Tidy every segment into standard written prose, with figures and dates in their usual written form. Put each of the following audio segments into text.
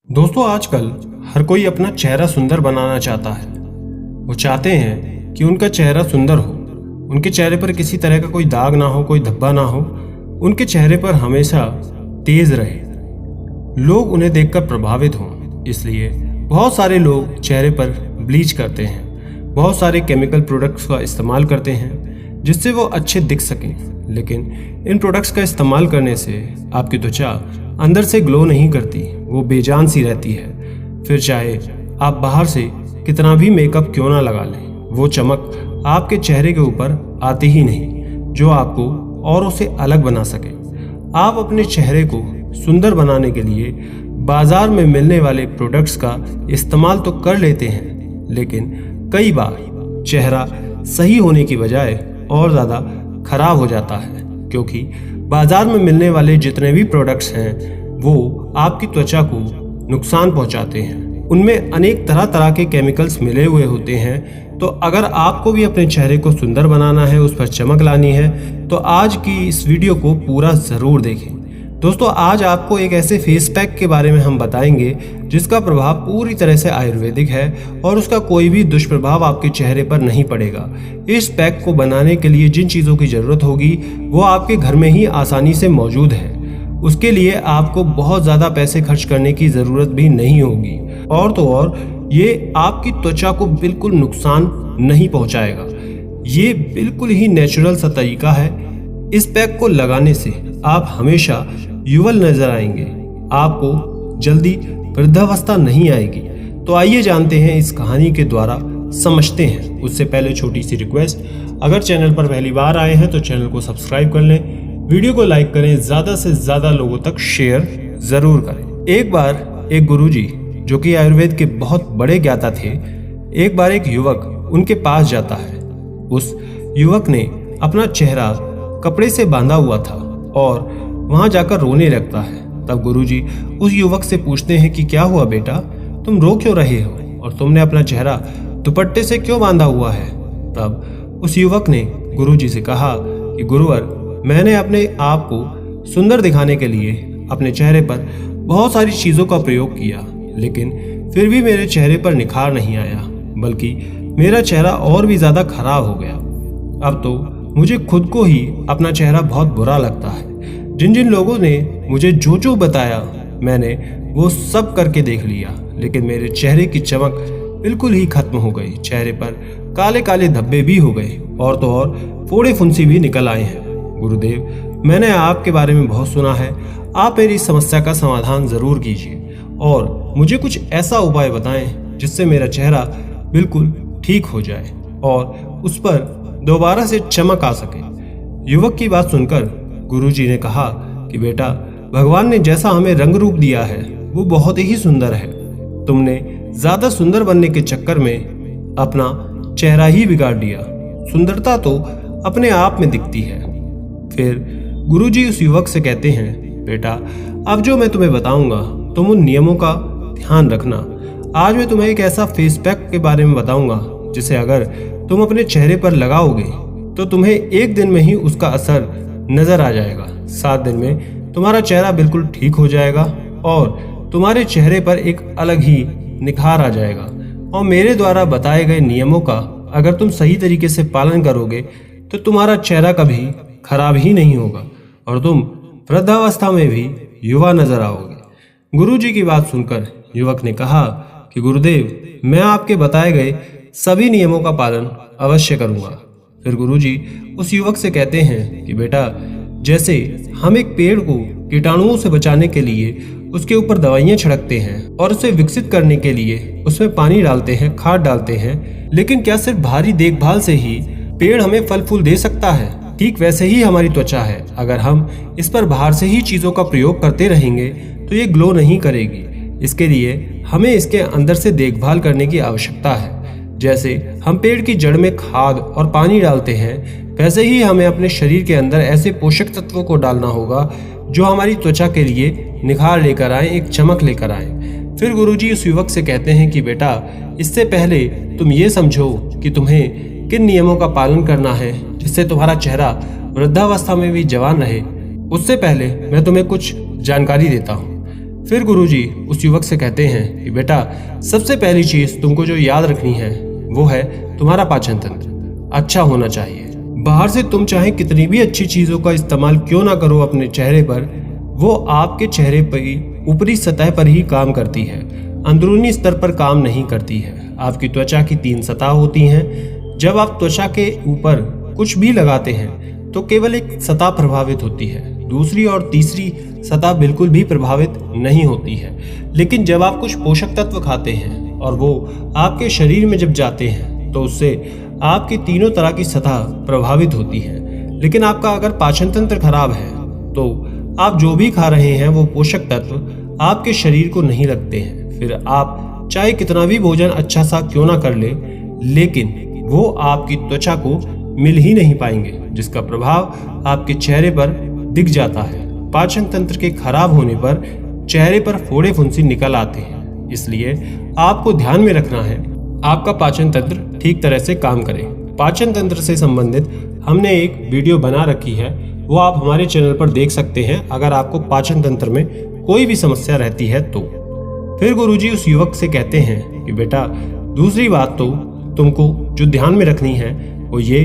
दोस्तों, आजकल हर कोई अपना चेहरा सुंदर बनाना चाहता है। वो चाहते हैं कि उनका चेहरा सुंदर हो, उनके चेहरे पर किसी तरह का कोई दाग ना हो, कोई धब्बा ना हो, उनके चेहरे पर हमेशा तेज रहे, लोग उन्हें देखकर प्रभावित हों। इसलिए बहुत सारे लोग चेहरे पर ब्लीच करते हैं, बहुत सारे केमिकल प्रोडक्ट्स का इस्तेमाल करते हैं जिससे वो अच्छे दिख सकें। लेकिन इन प्रोडक्ट्स का इस्तेमाल करने से आपकी त्वचा अंदर से ग्लो नहीं करती, वो बेजान सी रहती है। फिर चाहे आप बाहर से कितना भी मेकअप क्यों ना लगा लें, वो चमक आपके चेहरे के ऊपर आती ही नहीं जो आपको औरों से अलग बना सके। आप अपने चेहरे को सुंदर बनाने के लिए बाजार में मिलने वाले प्रोडक्ट्स का इस्तेमाल तो कर लेते हैं, लेकिन कई बार चेहरा सही होने की बजाय और ज़्यादा खराब हो जाता है, क्योंकि बाजार में मिलने वाले जितने भी प्रोडक्ट्स हैं वो आपकी त्वचा को नुकसान पहुंचाते हैं। उनमें अनेक तरह तरह के केमिकल्स मिले हुए होते हैं। तो अगर आपको भी अपने चेहरे को सुंदर बनाना है, उस पर चमक लानी है, तो आज की इस वीडियो को पूरा ज़रूर देखें। दोस्तों, आज आपको एक ऐसे फेस पैक के बारे में हम बताएंगे जिसका प्रभाव पूरी तरह से आयुर्वेदिक है और उसका कोई भी दुष्प्रभाव आपके चेहरे पर नहीं पड़ेगा। इस पैक को बनाने के लिए जिन चीज़ों की ज़रूरत होगी वो आपके घर में ही आसानी से मौजूद है। उसके लिए आपको बहुत ज़्यादा पैसे खर्च करने की ज़रूरत भी नहीं होगी, और तो और ये आपकी त्वचा को बिल्कुल नुकसान नहीं पहुंचाएगा। ये बिल्कुल ही नेचुरल सा तरीका है। इस पैक को लगाने से आप हमेशा युवल नजर आएंगे, आपको जल्दी वृद्धावस्था नहीं आएगी। तो आइए जानते हैं इस कहानी के द्वारा, समझते हैं। उससे पहले छोटी सी रिक्वेस्ट, अगर चैनल पर पहली बार आए हैं तो चैनल को सब्सक्राइब कर लें, वीडियो को लाइक करें, ज़्यादा से ज़्यादा लोगों तक शेयर ज़रूर करें। एक बार एक गुरुजी जो कि आयुर्वेद के बहुत बड़े ज्ञाता थे, एक बार एक युवक उनके पास जाता है। उस युवक ने अपना चेहरा कपड़े से बांधा हुआ था और वहां जाकर रोने लगता है। तब गुरुजी उस युवक से पूछते हैं कि क्या हुआ बेटा, तुम रो क्यों रहे हो और तुमने अपना चेहरा दुपट्टे से क्यों बांधा हुआ है। तब उस युवक ने गुरुजी से कहा कि गुरुवर, मैंने अपने आप को सुंदर दिखाने के लिए अपने चेहरे पर बहुत सारी चीज़ों का प्रयोग किया, लेकिन फिर भी मेरे चेहरे पर निखार नहीं आया, बल्कि मेरा चेहरा और भी ज़्यादा खराब हो गया। अब तो मुझे खुद को ही अपना चेहरा बहुत बुरा लगता है। जिन जिन लोगों ने मुझे जो जो बताया मैंने वो सब करके देख लिया, लेकिन मेरे चेहरे की चमक बिल्कुल ही खत्म हो गई। चेहरे पर काले काले धब्बे भी हो गए और तो और फोड़े फुंसी भी निकल आए हैं। गुरुदेव, मैंने आपके बारे में बहुत सुना है, आप मेरी समस्या का समाधान ज़रूर कीजिए और मुझे कुछ ऐसा उपाय बताएं जिससे मेरा चेहरा बिल्कुल ठीक हो जाए और उस पर दोबारा से चमक आ सके। युवक की बात सुनकर गुरुजी ने कहा कि बेटा, भगवान ने जैसा हमें रंग रूप दिया है वो बहुत ही सुंदर है। तुमने ज्यादा सुंदर बनने के चक्कर में अपना चेहरा ही बिगाड़ दिया। सुंदरता तो अपने आप में दिखती है। फिर गुरुजी उस युवक से कहते हैं, बेटा, अब जो मैं तुम्हें बताऊंगा तुम उन नियमों का ध्यान रखना। आज मैं तुम्हें एक ऐसा फेस पैक के बारे में बताऊंगा जिसे अगर तुम अपने चेहरे पर लगाओगे तो तुम्हें एक दिन में ही उसका असर नजर आ जाएगा। 7 दिन में तुम्हारा चेहरा बिल्कुल ठीक हो जाएगा और तुम्हारे चेहरे पर एक अलग ही निखार आ जाएगा। और मेरे द्वारा बताए गए नियमों का अगर तुम सही तरीके से पालन करोगे तो तुम्हारा चेहरा कभी खराब ही नहीं होगा और तुम वृद्धावस्था में भी युवा नजर आओगे। गुरुजी की बात सुनकर युवक ने कहा कि गुरुदेव, मैं आपके बताए गए सभी नियमों का पालन अवश्य करूंगा। फिर गुरुजी उस युवक से कहते हैं कि बेटा, जैसे हम एक पेड़ को कीटाणुओं से बचाने के लिए उसके ऊपर दवाइयां छिड़कते हैं और उसे विकसित करने के लिए उसमें पानी डालते हैं, खाद डालते हैं, लेकिन क्या सिर्फ भारी देखभाल से ही पेड़ हमें फल फूल दे सकता है? ठीक वैसे ही हमारी त्वचा है। अगर हम इस पर बाहर से ही चीजों का प्रयोग करते रहेंगे तो ये ग्लो नहीं करेगी। इसके लिए हमें इसके अंदर से देखभाल करने की आवश्यकता है। जैसे हम पेड़ की जड़ में खाद और पानी डालते हैं, वैसे ही हमें अपने शरीर के अंदर ऐसे पोषक तत्वों को डालना होगा जो हमारी त्वचा के लिए निखार लेकर आए, एक चमक लेकर आए। फिर गुरुजी उस युवक से कहते हैं कि बेटा, इससे पहले तुम ये समझो कि तुम्हें किन नियमों का पालन करना है जिससे तुम्हारा चेहरा वृद्धावस्था में भी जवान रहे। उससे पहले मैं तुम्हें कुछ जानकारी देता हूँ। फिर गुरुजी उस युवक से कहते हैं कि बेटा, सबसे पहली चीज तुमको जो याद रखनी है वो है तुम्हारा पाचन तंत्र अच्छा होना चाहिए। बाहर से तुम चाहे कितनी भी अच्छी चीजों का इस्तेमाल क्यों ना करो अपने चेहरे पर, वो आपके चेहरे पर ऊपरी सतह पर ही काम करती है, अंदरूनी स्तर पर काम नहीं करती है। आपकी त्वचा की 3 सतह होती हैं। जब आप त्वचा के ऊपर कुछ भी लगाते हैं तो केवल एक सतह प्रभावित होती है, दूसरी और तीसरी सतह बिल्कुल भी प्रभावित नहीं होती है। लेकिन जब आप कुछ पोषक तत्व खाते हैं और वो आपके शरीर में जब जाते हैं तो उससे आपकी तीनों तरह की सतह प्रभावित होती है। लेकिन आपका अगर पाचन तंत्र खराब है तो आप जो भी खा रहे हैं वो पोषक तत्व आपके शरीर को नहीं लगते हैं। फिर आप चाहे कितना भी भोजन अच्छा सा क्यों ना कर ले, लेकिन वो आपकी त्वचा को मिल ही नहीं पाएंगे, जिसका प्रभाव आपके चेहरे पर दिख जाता है। पाचन तंत्र के खराब होने पर चेहरे पर फोड़े फुंसी निकल आते हैं। इसलिए आपको ध्यान में रखना है आपका पाचन तंत्र ठीक तरह से काम करे। पाचन तंत्र से संबंधित हमने एक वीडियो बना रखी है, वो आप हमारे चैनल पर देख सकते हैं अगर आपको पाचन तंत्र में कोई भी समस्या रहती है तो। फिर गुरुजी उस युवक से कहते हैं कि बेटा, दूसरी बात तो तुमको जो ध्यान में रखनी है वो ये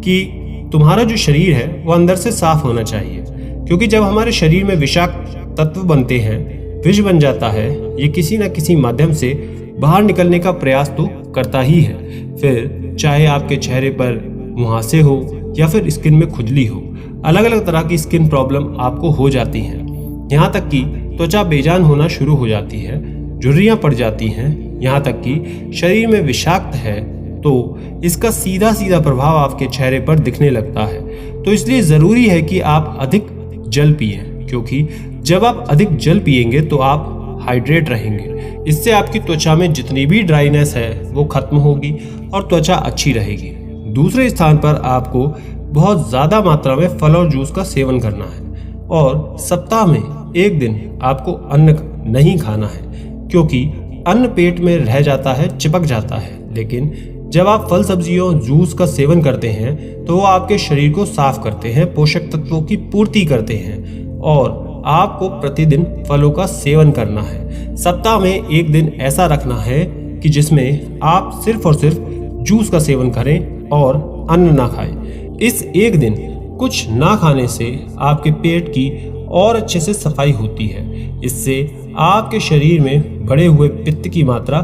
कि तुम्हारा जो शरीर है वो अंदर से साफ होना चाहिए, क्योंकि जब हमारे शरीर में विषाक्त तत्व बनते हैं, विष बन जाता है, ये किसी न किसी माध्यम से बाहर निकलने का प्रयास तो करता ही है। फिर चाहे आपके चेहरे पर मुहासे हो या फिर स्किन में खुजली हो, अलग अलग तरह की स्किन प्रॉब्लम आपको हो जाती हैं। यहाँ तक कि त्वचा बेजान होना शुरू हो जाती है, झुर्रियाँ पड़ जाती हैं, यहाँ तक कि शरीर में विषाक्त है तो इसका सीधा सीधा प्रभाव आपके चेहरे पर दिखने लगता है। तो इसलिए ज़रूरी है कि आप अधिक जल पिएं, क्योंकि जब आप अधिक जल पिएंगे तो आप हाइड्रेट रहेंगे। इससे आपकी त्वचा में जितनी भी ड्राइनेस है वो खत्म होगी और त्वचा अच्छी रहेगी। दूसरे स्थान पर आपको बहुत ज़्यादा मात्रा में फल और जूस का सेवन करना है और सप्ताह में 1 दिन आपको अन्न नहीं खाना है, क्योंकि अन्न पेट में रह जाता है, चिपक जाता है। लेकिन जब आप फल सब्जियों जूस का सेवन करते हैं तो वो आपके शरीर को साफ करते हैं, पोषक तत्वों की पूर्ति करते हैं और आपको प्रतिदिन फलों का सेवन करना है। सप्ताह में 1 दिन ऐसा रखना है कि जिसमें आप सिर्फ और सिर्फ जूस का सेवन करें और अन्न ना खाएं। इस 1 दिन कुछ ना खाने से आपके पेट की और अच्छे से सफाई होती है। इससे आपके शरीर में बढ़े हुए पित्त की मात्रा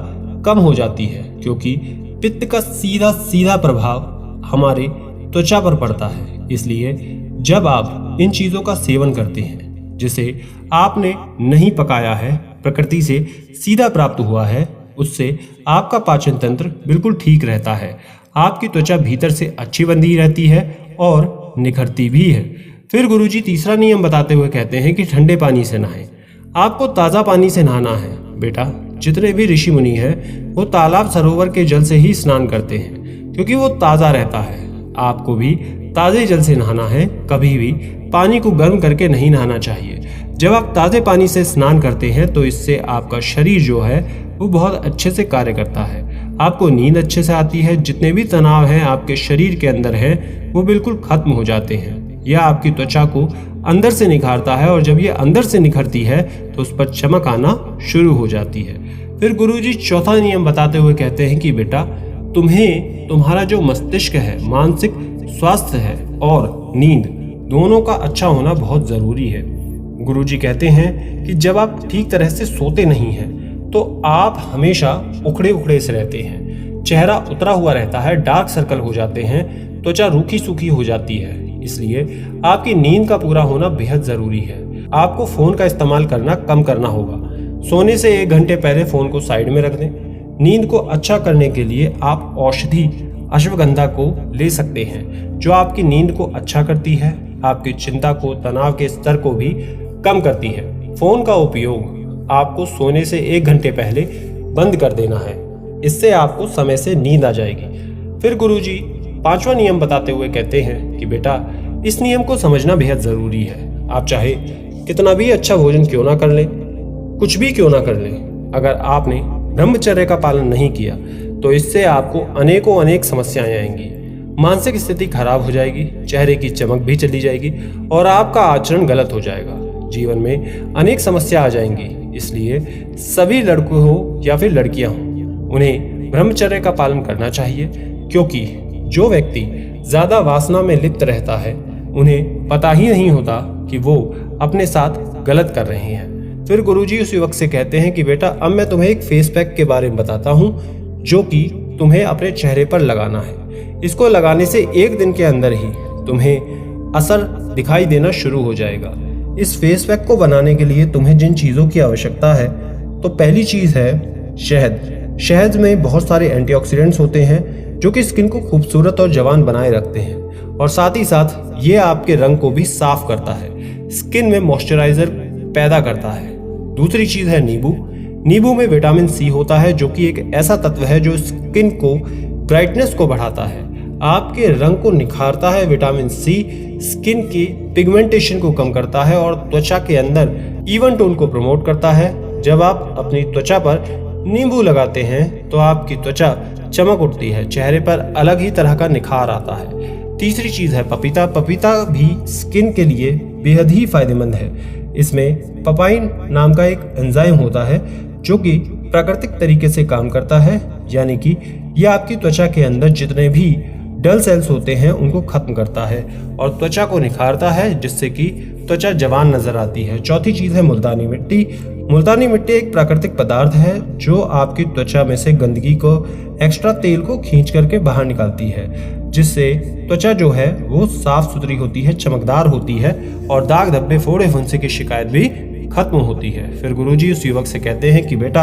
कम हो जाती है, क्योंकि पित्त का सीधा सीधा प्रभाव हमारे त्वचा पर पड़ता है। इसलिए जब आप इन चीज़ों का सेवन करते हैं जिसे आपने नहीं पकाया है, प्रकृति से सीधा प्राप्त हुआ है, उससे आपका पाचन तंत्र बिल्कुल ठीक रहता है। आपकी त्वचा भीतर से अच्छी बंधी रहती है और निखरती भी है। फिर गुरुजी तीसरा नियम बताते हुए कहते हैं कि ठंडे पानी से नहाएं। आपको ताज़ा पानी से नहाना है। बेटा, जितने भी ऋषि मुनि हैं वो तालाब सरोवर के जल से ही स्नान करते हैं, क्योंकि वो ताज़ा रहता है। आपको भी ताज़े जल से नहाना है। कभी भी पानी को गर्म करके नहीं नहाना चाहिए। जब आप ताज़े पानी से स्नान करते हैं तो इससे आपका शरीर जो है वो बहुत अच्छे से कार्य करता है। आपको नींद अच्छे से आती है। जितने भी तनाव हैं आपके शरीर के अंदर हैं वो बिल्कुल खत्म हो जाते हैं। यह आपकी त्वचा को अंदर से निखारता है और जब ये अंदर से निखरती है तो उस पर चमक आना शुरू हो जाती है। फिर गुरुजी चौथा नियम बताते हुए कहते हैं कि बेटा, तुम्हें तुम्हारा जो मस्तिष्क है, मानसिक स्वास्थ्य है और नींद दोनों का अच्छा होना बहुत ज़रूरी है। गुरुजी कहते हैं कि जब आप ठीक तरह से सोते नहीं हैं तो आप हमेशा उखड़े उखड़े से रहते हैं, चेहरा उतरा हुआ रहता है, डार्क सर्कल हो जाते हैं, त्वचा रूखी सूखी हो जाती है। इसलिए आपकी नींद का पूरा होना बेहद ज़रूरी है। आपको फ़ोन का इस्तेमाल करना कम करना होगा। सोने से 1 घंटे पहले फ़ोन को साइड में रख दें। नींद को अच्छा करने के लिए आप औषधि अश्वगंधा को ले सकते हैं, जो आपकी नींद को अच्छा करती है, आपकी चिंता को, तनाव के स्तर को भी कम करती है। फ़ोन का उपयोग आपको सोने से 1 घंटे पहले बंद कर देना है। इससे आपको समय से नींद आ जाएगी। फिर गुरुजी 5वां नियम बताते हुए कहते हैं कि बेटा, इस नियम को समझना बेहद ज़रूरी है। आप चाहे कितना भी अच्छा भोजन क्यों ना कर लें, कुछ भी क्यों ना कर लें, अगर आपने ब्रह्मचर्य का पालन नहीं किया तो इससे आपको अनेक समस्याएं आएंगी। मानसिक स्थिति खराब हो जाएगी, चेहरे की चमक भी चली जाएगी और आपका आचरण गलत हो जाएगा। जीवन में अनेक समस्या आ जाएंगी। इसलिए सभी लड़कों हो या फिर लड़कियां हो, उन्हें ब्रह्मचर्य का पालन करना चाहिए, क्योंकि जो व्यक्ति ज्यादा वासना में लिप्त रहता है उन्हें पता ही नहीं होता कि वो अपने साथ गलत कर रहे हैं। फिर गुरुजी उस युवक से कहते हैं कि बेटा, अब मैं तुम्हें एक फेस पैक के बारे में बताता हूँ जो कि तुम्हें अपने चेहरे पर लगाना है। इसको लगाने से 1 दिन के अंदर ही तुम्हें असर दिखाई देना शुरू हो जाएगा। इस फेस पैक को बनाने के लिए तुम्हें जिन चीज़ों की आवश्यकता है, तो पहली चीज़ है शहद। शहद में बहुत सारे एंटीऑक्सीडेंट्स होते हैं जो कि स्किन को खूबसूरत और जवान बनाए रखते हैं, और साथ ही साथ ये आपके रंग को भी साफ करता है, स्किन में मॉइस्चराइजर पैदा करता है। दूसरी चीज़ है नींबू। नींबू में विटामिन सी होता है जो कि एक ऐसा तत्व है जो स्किन को ब्राइटनेस को बढ़ाता है, आपके रंग को निखारता है। विटामिन सी स्किन की पिगमेंटेशन को कम करता है और त्वचा के अंदर इवन टोन को प्रमोट करता है। जब आप अपनी त्वचा पर नींबू लगाते हैं तो आपकी त्वचा चमक उठती है, चेहरे पर अलग ही तरह का निखार आता है। तीसरी चीज़ है पपीता। पपीता भी स्किन के लिए बेहद ही फायदेमंद है। इसमें पपाइन नाम का एक एंजाइम होता है जो कि प्राकृतिक तरीके से काम करता है, यानी कि यह आपकी त्वचा के अंदर जितने भी डल सेल्स होते हैं उनको खत्म करता है और त्वचा को निखारता है, जिससे कि त्वचा जवान नजर आती है। चौथी चीज़ है मुल्तानी मिट्टी। मुल्तानी मिट्टी एक प्राकृतिक पदार्थ है जो आपकी त्वचा में से गंदगी को, एक्स्ट्रा तेल को खींच करके बाहर निकालती है, जिससे त्वचा जो है वो साफ सुथरी होती है, चमकदार होती है और दाग धब्बे, फोड़े फुंसी की शिकायत भी खत्म होती है। फिर गुरुजी उस युवक से कहते हैं कि बेटा,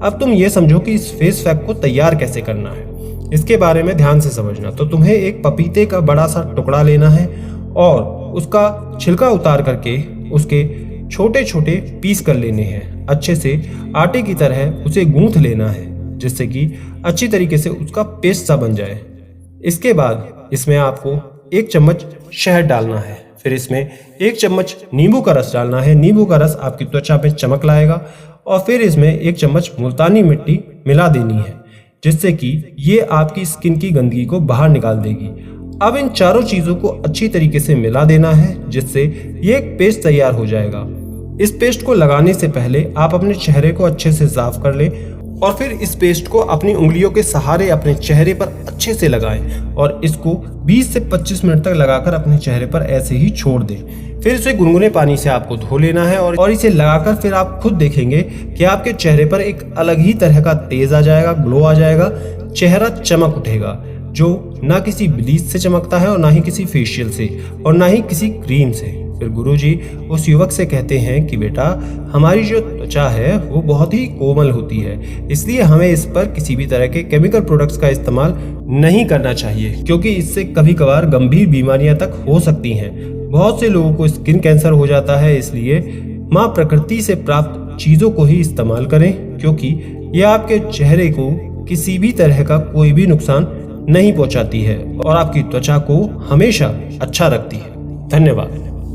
अब तुम ये समझो कि इस फेस पैक को तैयार कैसे करना है, इसके बारे में ध्यान से समझना। तो तुम्हें एक पपीते का बड़ा सा टुकड़ा लेना है और उसका छिलका उतार करके उसके छोटे छोटे पीस कर लेने हैं। अच्छे से आटे की तरह उसे गूंथ लेना है, जिससे कि अच्छी तरीके से उसका पेस्ट सा बन जाए। इसके बाद इसमें आपको 1 चम्मच शहद डालना है, फिर इसमें 1 चम्मच नींबू का रस डालना है। नींबू का रस आपकी त्वचा पे चमक लाएगा और फिर इसमें 1 चम्मच मुल्तानी मिट्टी मिला देनी है, जिससे कि ये आपकी स्किन की गंदगी को बाहर निकाल देगी। अब इन चारों चीज़ों को अच्छी तरीके से मिला देना है, जिससे ये एक पेस्ट तैयार हो जाएगा। इस पेस्ट को लगाने से पहले आप अपने चेहरे को अच्छे से साफ कर लें और फिर इस पेस्ट को अपनी उंगलियों के सहारे अपने चेहरे पर अच्छे से लगाएं और इसको 20 से 25 मिनट तक लगाकर अपने चेहरे पर ऐसे ही छोड़ दें। फिर इसे गुनगुने पानी से आपको धो लेना है और इसे लगाकर फिर आप खुद देखेंगे कि आपके चेहरे पर एक अलग ही तरह का तेज आ जाएगा, ग्लो आ जाएगा, चेहरा चमक उठेगा, जो ना किसी ब्लीच से चमकता है और ना ही किसी फेशियल से और ना ही किसी क्रीम से। फिर गुरुजी उस युवक से कहते हैं कि बेटा, हमारी जो त्वचा है वो बहुत ही कोमल होती है, इसलिए हमें इस पर किसी भी तरह के केमिकल प्रोडक्ट्स का इस्तेमाल नहीं करना चाहिए, क्योंकि इससे कभी कभार गंभीर बीमारियां तक हो सकती हैं। बहुत से लोगों को स्किन कैंसर हो जाता है, इसलिए माँ प्रकृति से प्राप्त चीज़ों को ही इस्तेमाल करें, क्योंकि यह आपके चेहरे को किसी भी तरह का कोई भी नुकसान नहीं पहुंचाती है और आपकी त्वचा को हमेशा अच्छा रखती है। धन्यवाद।